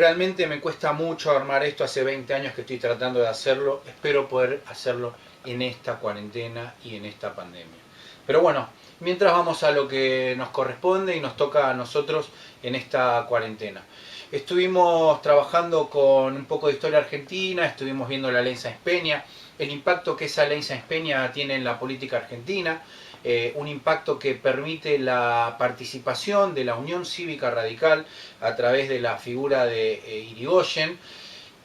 Realmente me cuesta mucho armar esto, hace 20 años que estoy tratando de hacerlo, espero poder hacerlo en esta cuarentena y en esta pandemia. Pero bueno, mientras vamos a lo que nos corresponde y nos toca a nosotros en esta cuarentena. Estuvimos trabajando con un poco de historia argentina, estuvimos viendo la ley Sáenz Peña, el impacto que esa ley Sáenz Peña tiene en la política argentina, un impacto que permite la participación de la Unión Cívica Radical a través de la figura de Irigoyen,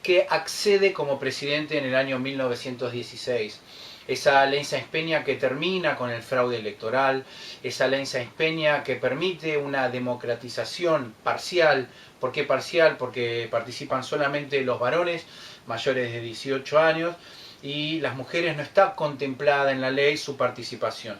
que accede como presidente en el año 1916. Esa ley Sáenz Peña que termina con el fraude electoral, esa ley Sáenz Peña que permite una democratización parcial. ¿Por qué parcial? Porque participan solamente los varones mayores de 18 años y las mujeres no está contemplada en la ley su participación.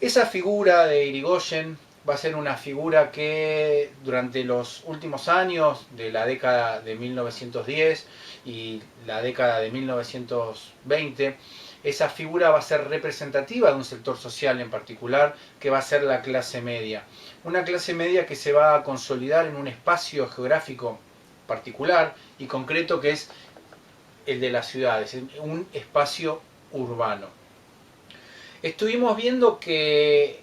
Esa figura de Irigoyen va a ser una figura que durante los últimos años de la década de 1910 y la década de 1920, esa figura va a ser representativa de un sector social en particular, que va a ser la clase media. Una clase media que se va a consolidar en un espacio geográfico particular y concreto que es el de las ciudades, un espacio urbano. Estuvimos viendo que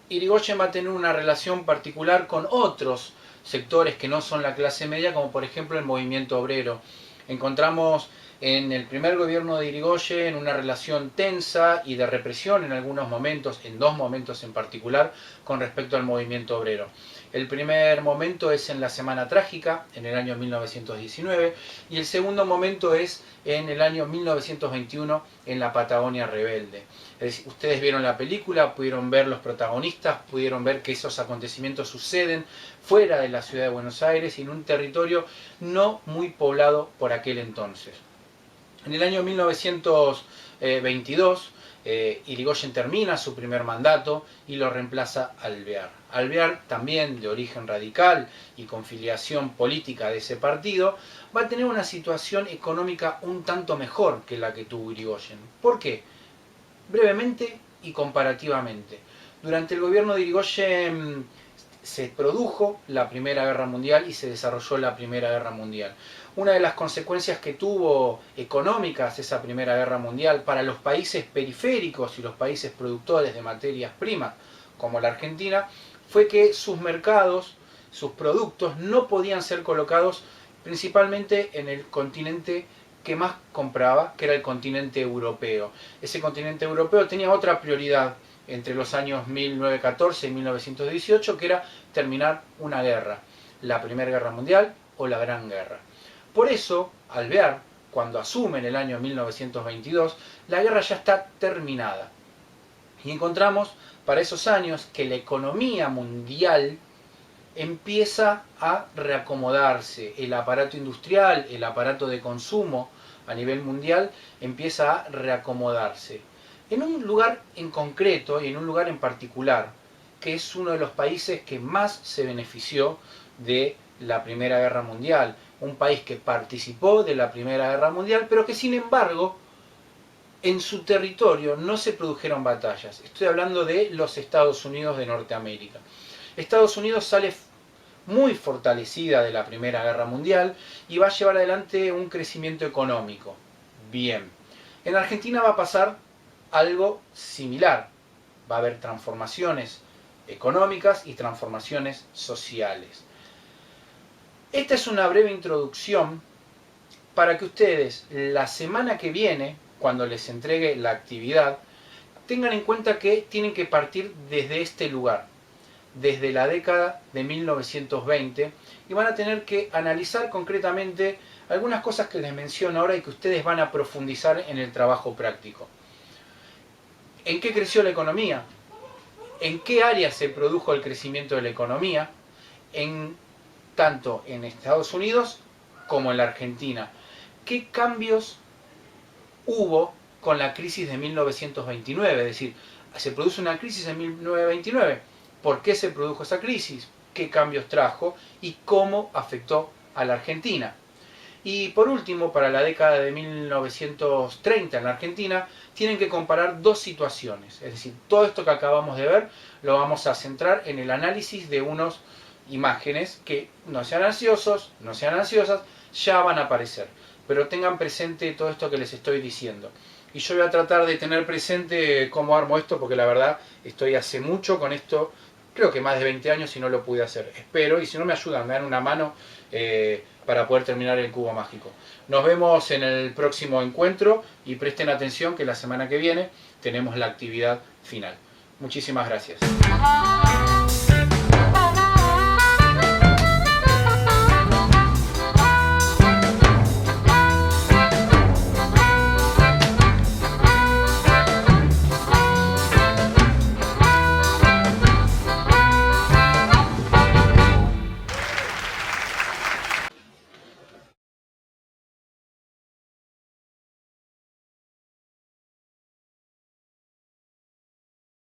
Irigoyen va a tener una relación particular con otros sectores que no son la clase media, como por ejemplo el movimiento obrero. Encontramos en el primer gobierno de Irigoyen una relación tensa y de represión en algunos momentos, en dos momentos en particular, con respecto al movimiento obrero. El primer momento es en la Semana Trágica, en el año 1919, y el segundo momento es en el año 1921, en la Patagonia Rebelde. Ustedes vieron la película, pudieron ver los protagonistas, pudieron ver que esos acontecimientos suceden fuera de la ciudad de Buenos Aires y en un territorio no muy poblado por aquel entonces. En el año 1922, Irigoyen termina su primer mandato y lo reemplaza Alvear. Alvear, también de origen radical y con filiación política de ese partido, va a tener una situación económica un tanto mejor que la que tuvo Irigoyen. ¿Por qué? Brevemente y comparativamente. Durante el gobierno de Irigoyen se produjo la Primera Guerra Mundial y se desarrolló la Primera Guerra Mundial. Una de las consecuencias que tuvo económicas esa Primera Guerra Mundial para los países periféricos y los países productores de materias primas, como la Argentina, fue que sus mercados, sus productos, no podían ser colocados principalmente en el continente que más compraba, que era el continente europeo. Ese continente europeo tenía otra prioridad entre los años 1914 y 1918, que era terminar una guerra, la Primera Guerra Mundial o la Gran Guerra. Por eso, Alvear, cuando asume en el año 1922, la guerra ya está terminada. Y encontramos para esos años que la economía mundial empieza a reacomodarse, el aparato industrial, el aparato de consumo a nivel mundial empieza a reacomodarse. En un lugar en concreto y en un lugar en particular, que es uno de los países que más se benefició de la Primera Guerra Mundial, un país que participó de la Primera Guerra Mundial, pero que sin embargo en su territorio no se produjeron batallas. Estoy hablando de los Estados Unidos de Norteamérica. Estados Unidos sale muy fortalecida de la Primera Guerra Mundial y va a llevar adelante un crecimiento económico. Bien. En Argentina va a pasar algo similar. Va a haber transformaciones económicas y transformaciones sociales. Esta es una breve introducción para que ustedes la semana que viene, cuando les entregue la actividad, tengan en cuenta que tienen que partir desde este lugar, desde la década de 1920, y van a tener que analizar concretamente algunas cosas que les menciono ahora y que ustedes van a profundizar en el trabajo práctico. ¿En qué creció la economía? ¿En qué área se produjo el crecimiento de la economía? Tanto en Estados Unidos como en la Argentina. ¿Qué cambios hubo con la crisis de 1929? Es decir, se produce una crisis en 1929. ¿Por qué se produjo esa crisis? ¿Qué cambios trajo? ¿Y cómo afectó a la Argentina? Y por último, para la década de 1930 en la Argentina, tienen que comparar dos situaciones. Es decir, todo esto que acabamos de ver lo vamos a centrar en el análisis de unos imágenes que no sean ansiosos, no sean ansiosas, ya van a aparecer. Pero tengan presente todo esto que les estoy diciendo. Y yo voy a tratar de tener presente cómo armo esto, porque la verdad estoy hace mucho con esto, creo que más de 20 años y no lo pude hacer. Espero, y si no me ayudan, me dan una mano para poder terminar el cubo mágico. Nos vemos en el próximo encuentro y presten atención que la semana que viene tenemos la actividad final. Muchísimas gracias.